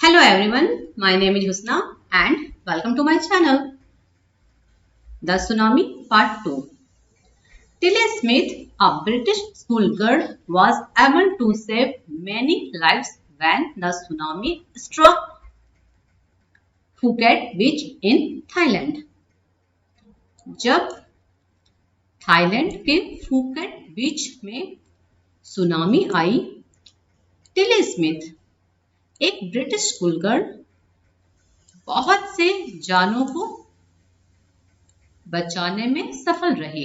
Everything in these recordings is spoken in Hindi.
Hello everyone, my name is Husna and welcome to my channel, The Tsunami Part 2. Tilly Smith, a British schoolgirl, was able to save many lives when the tsunami struck Phuket Beach in Thailand. जब थाईलैंड के फुकेट बीच में सुनामी आई, टिली स्मिथ, एक ब्रिटिश स्कूलगर्ल, बहुत से जानों को बचाने में सफल रही।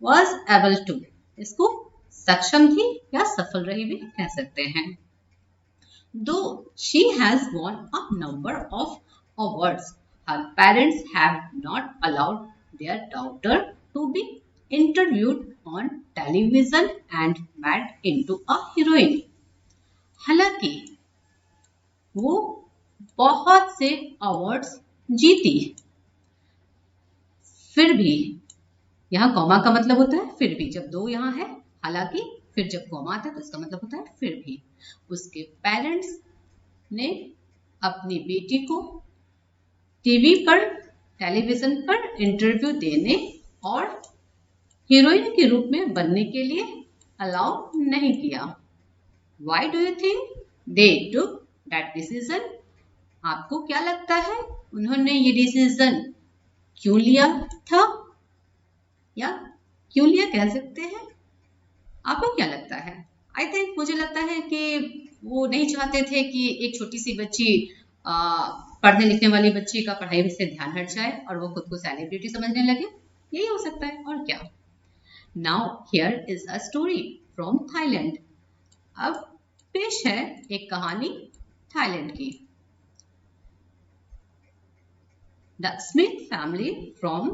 Was able to, इसको सक्षम थी या सफल रही भी कह सकते हैं। Though she has won a number of awards, her parents have not allowed their daughter to be interviewed on television and made into a heroine. हालांकि वो बहुत से अवार्ड्स जीती, फिर भी, यहाँ कॉमा का मतलब होता है फिर भी, जब दो यहाँ है, हालांकि फिर जब कॉमा आता है तो इसका मतलब होता है फिर भी। उसके पेरेंट्स ने अपनी बेटी को टीवी पर, टेलीविजन पर इंटरव्यू देने और हीरोइन के रूप में बनने के लिए अलाउ नहीं किया। Why do you think they took that decision? आपको क्या लगता है उन्होंने ये डिसीजन क्यों लिया था या क्यों लिया कह सकते हैं? आपको क्या लगता है? आई थिंक मुझे लगता है कि वो नहीं चाहते थे कि एक छोटी सी बच्ची, पढ़ने लिखने वाली बच्ची का पढ़ाई से ध्यान हट जाए और वो खुद को सेलिब्रिटी समझने लगे। यही हो सकता है और क्या। Now here is a story from Thailand. अब पेश है एक कहानी थाईलैंड की। The Smith family from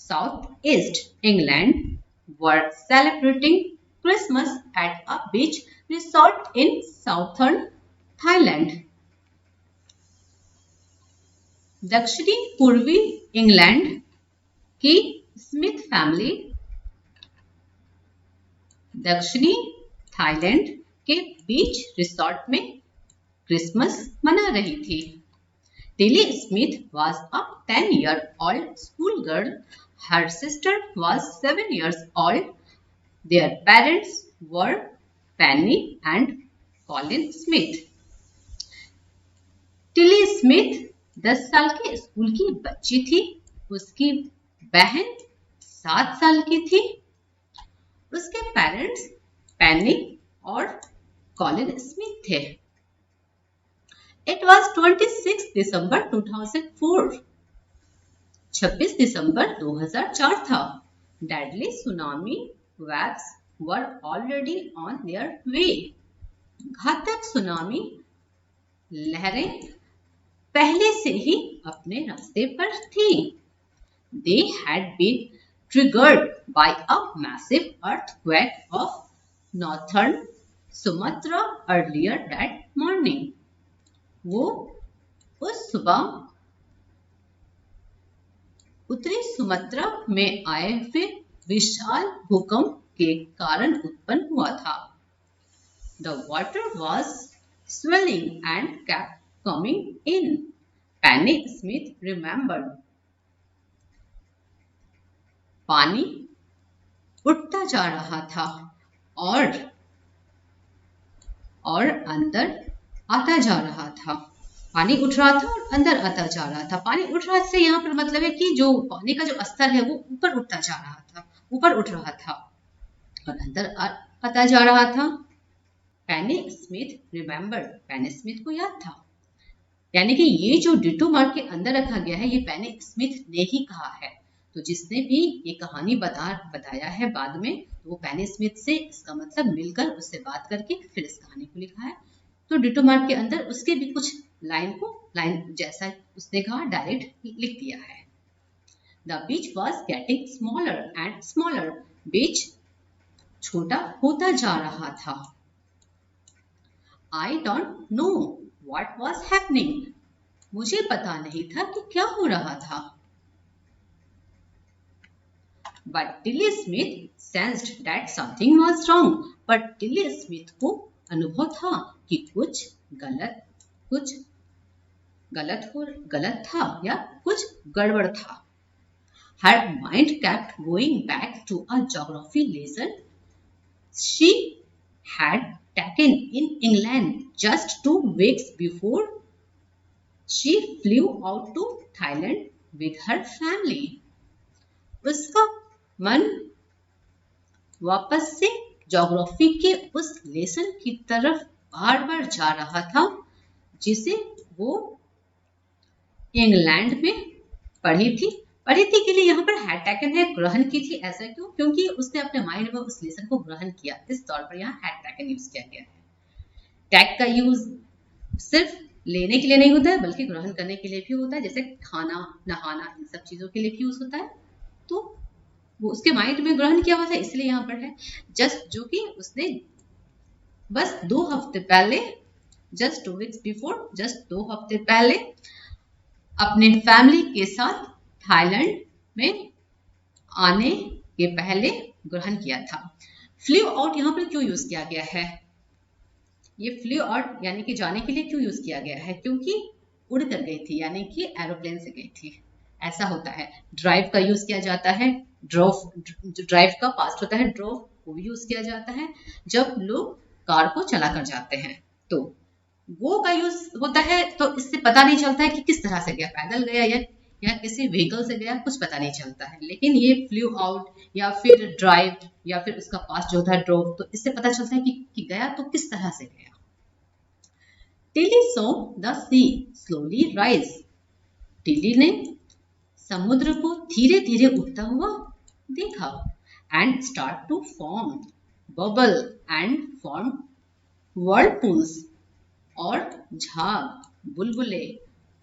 Southeast England were celebrating Christmas at a beach resort in southern Thailand. दक्षिणी पूर्वी इंग्लैंड की स्मिथ फैमिली दक्षिणी थाईलैंड के बीच रिसोर्ट में क्रिसमस मना रही थी। Tilly Smith was a 10-year-old schoolgirl. Her sister was 7 years old. Their parents were Penny and Colin Smith. Tilly Smith 10 साल के स्कूल की बच्ची थी। उसकी बहन 7 साल की थी। उसके पेरेंट्स पेनी और कॉलिन स्मिथ थे। It was 26 December 2004. 26 दिसंबर 2004 था। Deadly tsunami waves were already on their way. घातक सुनामी लहरें पहले से ही अपने रास्ते पर थी। They had been triggered by a massive earthquake of northern Sumatra earlier that morning. वो उस सुबह उत्तरी सुमात्रा में आए हुए विशाल भूकंप के कारण उत्पन्न हुआ था। The water was swelling and kept coming in. Penny Smith remembered. पानी उठता जा रहा था और अंदर आता जा रहा था। पानी उठ रहा था और अंदर आता जा रहा था। पानी उठ रहा से यहाँ पर मतलब है कि जो पानी का जो स्तर है वो ऊपर उठता जा रहा था, ऊपर उठ रहा था और अंदर आता जा रहा था। पेनी स्मिथ रिमेम्बर्ड, पेनी स्मिथ को याद था। यानी कि ये जो डिटो मार्क के अंदर रखा गया है ये पेनी स्मिथ ने ही कहा है। तो जिसने भी ये कहानी बताया है बाद में, तो वो पेनी स्मिथ से इसका मतलब मिलकर उससे बात करके फिर इस कहानी को लिखा है। तो डिटो मार्क के अंदर उसके भी कुछ लाइन जैसा उसने कहा डायरेक्ट लिख दिया है। The beach was getting smaller and smaller. बीच छोटा होता जा रहा था। I don't know what was happening. मुझे पता नहीं था कि क्या हो रहा था। But Tilly Smith sensed that something was wrong. But Tilly Smith को अनुभव था कि कुछ गलत, कुछ गलत था या कुछ गड़बड़ था। Her mind kept going back to a geography lesson she had taken in England just 2 weeks before she flew out to Thailand with her family. उसका मन वापस से ज्योग्राफी के उस लेसन की तरफ बार बार जा रहा था जिसे वो इंग्लैंड में पढ़ी थी के लिए यहाँ पर हैड टेकन है, ग्रहण की थी। ऐसा क्यों? क्योंकि उसने अपने माइंड में उस लेसन को ग्रहण किया, इस तौर पर यहाँ हैड टेकन यूज किया गया है। टैग का यूज सिर्फ लेने के लिए नहीं होता है बल्कि ग्रहण करने के लिए भी होता है, जैसे खाना, नहाना, इन सब चीजों के लिए भी यूज होता है। तो वो उसके माइंड में ग्रहण किया हुआ था इसलिए यहाँ पर है जस्ट, जो कि उसने बस 2 हफ्ते पहले, जस्ट 2 weeks बिफोर, जस्ट 2 हफ्ते पहले अपने फैमिली के साथ थाईलैंड में आने के पहले ग्रहण किया था। फ्लू आउट यहाँ पर क्यों यूज किया गया है? ये फ्लू आउट यानी कि जाने के लिए क्यों यूज किया गया है? क्योंकि उड़ कर गई थी, यानी कि एरोप्लेन से गई थी। ऐसा होता है। ड्राइव का यूज किया जाता है, ड्राइव का पास्ट होता है, ड्रोव को भी यूज किया जाता है जब लोग कार को चला कर जाते हैं। तो गो का यूज होता है, तो इससे पता नहीं चलता है कि किस तरह से गया, पैदल गया या किसी व्हीकल से गया, कुछ पता नहीं चलता है। लेकिन ये फ्लू आउट या फिर ड्राइव या फिर उसका पास्ट जो होता है ड्रोव, तो इससे पता चलता है कि गया तो किस तरह से गया। Tilly saw the sea slowly rise. Tilly ने समुद्र को धीरे धीरे उठता हुआ देखा। And start to form bubble and form whirlpools, और झाग, बुलबुले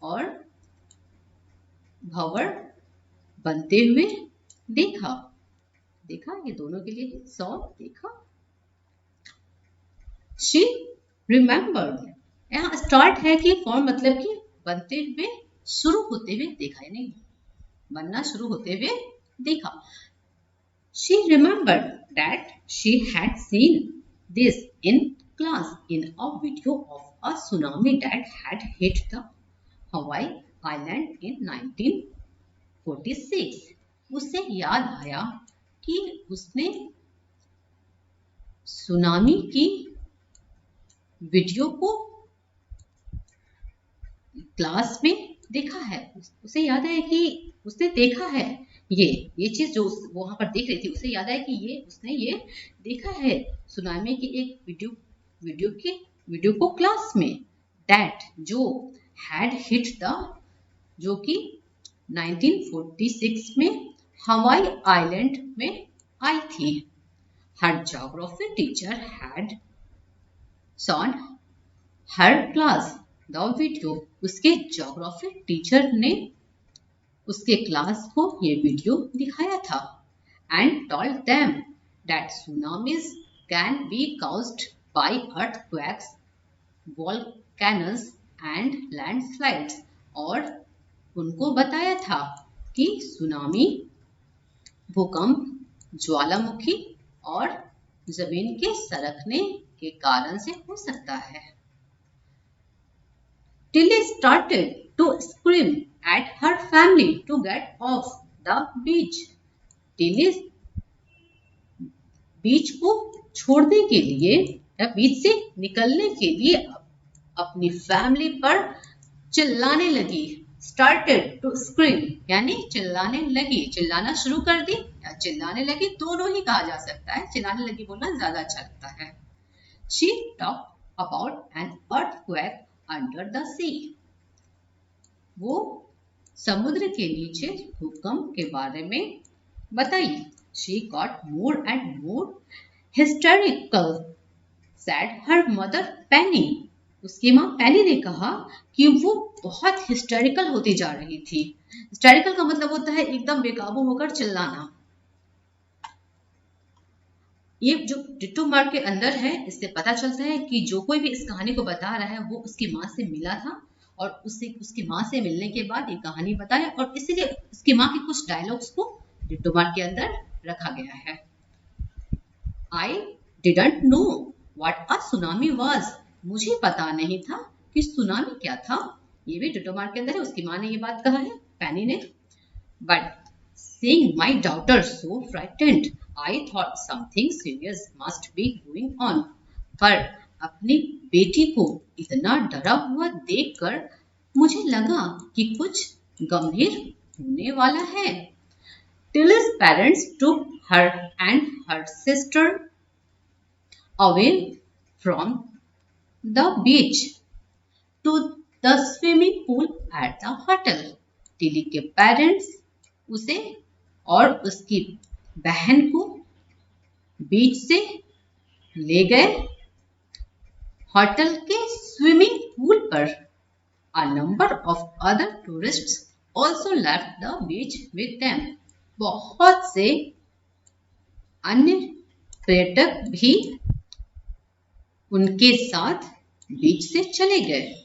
और भंवर बनते हुए देखा। ये दोनों के लिए सॉ, देखा। शी रिमेम्बर्ड, यहाँ स्टार्ट है कि फॉर्म मतलब कि बनते हुए, शुरू होते हुए देखा, यानी बनना शुरू होते हुए देखा। She remembered that she had seen this in class in a video of a tsunami that had hit the Hawaii Island in 1946. उसे याद आया कि उसने सुनामी की वीडियो को क्लास में देखा है। उसे याद है कि उसने देखा है ये चीज जो वहां पर देख रही थी, उसे याद है कि उसने ये देखा है सुनामी की एक वीडियो को क्लास में। दैट, जो, हैड हिट द, जो कि 1946 में हवाई आइलैंड में आई थी। हर geography teacher had shown her class the video. उसके ज्योग्राफी टीचर ने उसके क्लास को ये वीडियो दिखाया था। And told them that tsunamis can be caused by earthquakes, volcanoes and landslides, और उनको बताया था कि सुनामी भूकंप, ज्वालामुखी और जमीन के सरकने के कारण से हो सकता है। Tilly started to scream at her family to get off the beach. Tilly बीच को छोड़ने के लिए या बीच से निकलने के लिए अपनी फैमिली पर चिल्लाने लगी। Started to scream यानी चिल्लाने लगी, चिल्लाना शुरू कर दी या चिल्लाने लगी, दोनों ही कहा जा सकता है। चिल्लाने लगी बोलना ज्यादा अच्छा लगता है। She talked about an earthquake under the sea. वो समुद्र के नीचे भूकंप के बारे में बताई। She got more and more hysterical, said her mother Penny. उसकी माँ पेनी ने कहा कि वो बहुत हिस्टेरिकल होती जा रही थी। हिस्टेरिकल का मतलब होता है एकदम बेकाबू होकर चिल्लाना। ये जो डिट्टो मार्क के अंदर है, इससे पता चलता है कि जो कोई भी इस कहानी को बता रहा है वो उसकी माँ से मिला था और उसकी माँ से मिलने के बाद ये कहानी बताया, और इसीलिए उसकी माँ के कुछ डायलॉग्स को डिट्टो मार्क के अंदर रखा गया है। I didn't know what a tsunami was. मुझे पता नहीं था कि सुनामी क्या था। ये भी डिटो मार्क के अंदर है, उसकी माँ ने ये बात कहा है पैनी ने। But seeing my daughter so frightened, I thought something serious must be going on. पर अपनी बेटी को इतना डरा हुआ देखकर मुझे लगा कि कुछ गंभीर होने वाला है। Tilly's parents took her and her sister away from the beach to the swimming pool at the hotel. Tilly के पेरेंट्स उसे और उसकी बहन को बीच से ले गए होटल के स्विमिंग पूल पर। A number of other tourists also left the beach with them. बहुत से अन्य पर्यटक भी उनके साथ बीच से चले गए।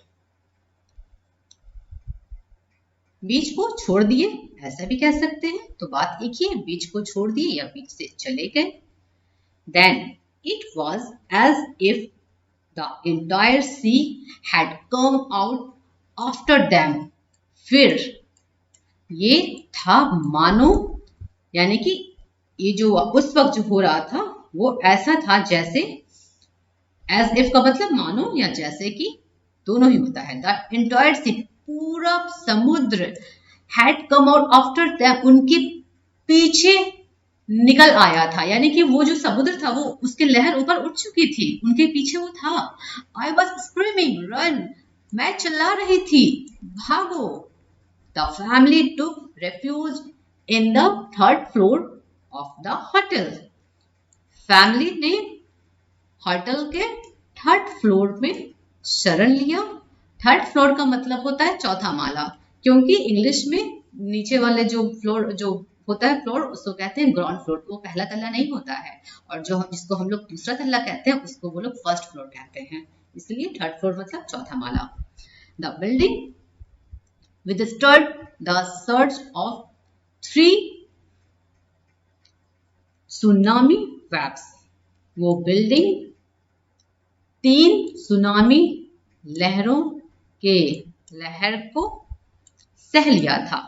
बीच को छोड़ दिए ऐसा भी कह सकते हैं, तो बात एक ही है, बीच को छोड़ दिए या बीच से चले गए। Then it was as if the entire sea had come out after them. फिर ये था मानो, यानी कि ये जो उस वक्त जो हो रहा था वो ऐसा था जैसे, as if का मतलब मानो या जैसे कि दोनों ही होता है। The entire sea, पूरा समुद्र had come out after them, उनके पीछे निकल आया था, यानी कि वो जो समुद्र था वो उसकी लहर ऊपर उठ चुकी थी, उनके पीछे वो था। I was screaming, run, मैं चिल्ला रही थी, भागो। The family took refuge in the third floor of the hotel. Family ने होटल के थर्ड फ्लोर में शरण लिया। थर्ड फ्लोर का मतलब होता है चौथा माला, क्योंकि इंग्लिश में नीचे वाले जो फ्लोर जो होता है फ्लोर उसको कहते हैं ग्राउंड फ्लोर, वो पहला तल्ला नहीं होता है, और जो जिसको हम लोग दूसरा तल्ला कहते हैं उसको वो लोग फर्स्ट फ्लोर कहते हैं, इसलिए थर्ड फ्लोर मतलब चौथा माला। The building withstood the surge of 3 tsunami waves. वो बिल्डिंग 3 सुनामी लहरों के लहर को सह लिया था।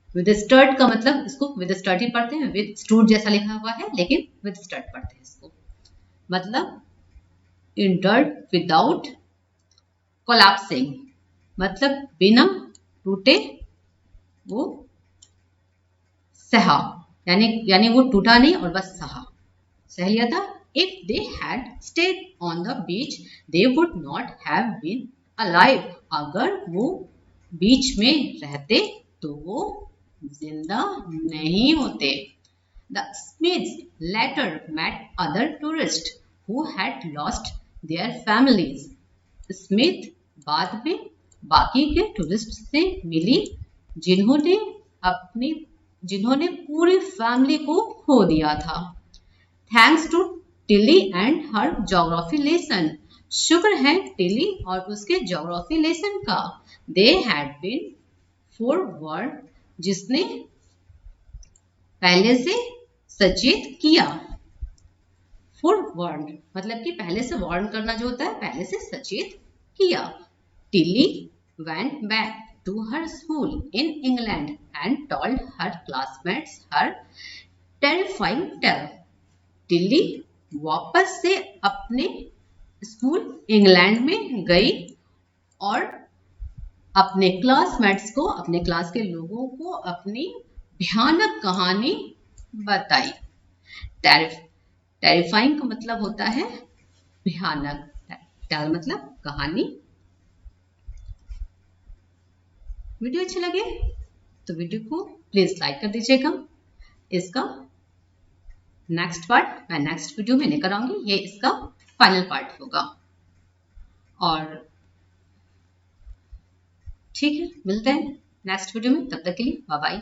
withstood का मतलब, इसको withstood ही पढ़ते हैं, withstood जैसा लिखा हुआ है लेकिन withstood पढ़ते हैं इसको, मतलब endured without collapsing, मतलब बिना टूटे वो सहा, यानी वो टूटा नहीं और बस सह लिया था। If they had stayed on the beach, they would not have been alive. अगर वो बीच में रहते तो वो जिंदा नहीं होते। The Smiths later met other tourists who had lost their families. Smith बाद में बाकी के टूरिस्ट से मिली जिन्होंने पूरी फैमिली को खो दिया था। Thanks to Tilly and her geography lesson, शुक्र है टिली और उसके ज्योग्राफी लेसन का। दे हैड बीन फोरवर्ड, जिसने पहले से सचेत किया। फोरवर्ड मतलब कि पहले से वार्न करना जो होता है, पहले से सचेत किया। Tilly went back to her school in England and told her classmates her terrifying tale. Tilly वापस से अपने स्कूल इंग्लैंड में गई और अपने क्लासमेट्स को, अपने क्लास के लोगों को अपनी भयानक कहानी बताई। टेरिफाइंग का मतलब होता है भयानक, टेल मतलब कहानी। वीडियो अच्छे लगे तो वीडियो को प्लीज लाइक कर दीजिएगा। इसका नेक्स्ट पार्ट मैं नेक्स्ट वीडियो में लेकर आऊंगी, ये इसका फाइनल पार्ट होगा। और ठीक है, मिलते हैं नेक्स्ट वीडियो में, तब तक के लिए बाय बाय।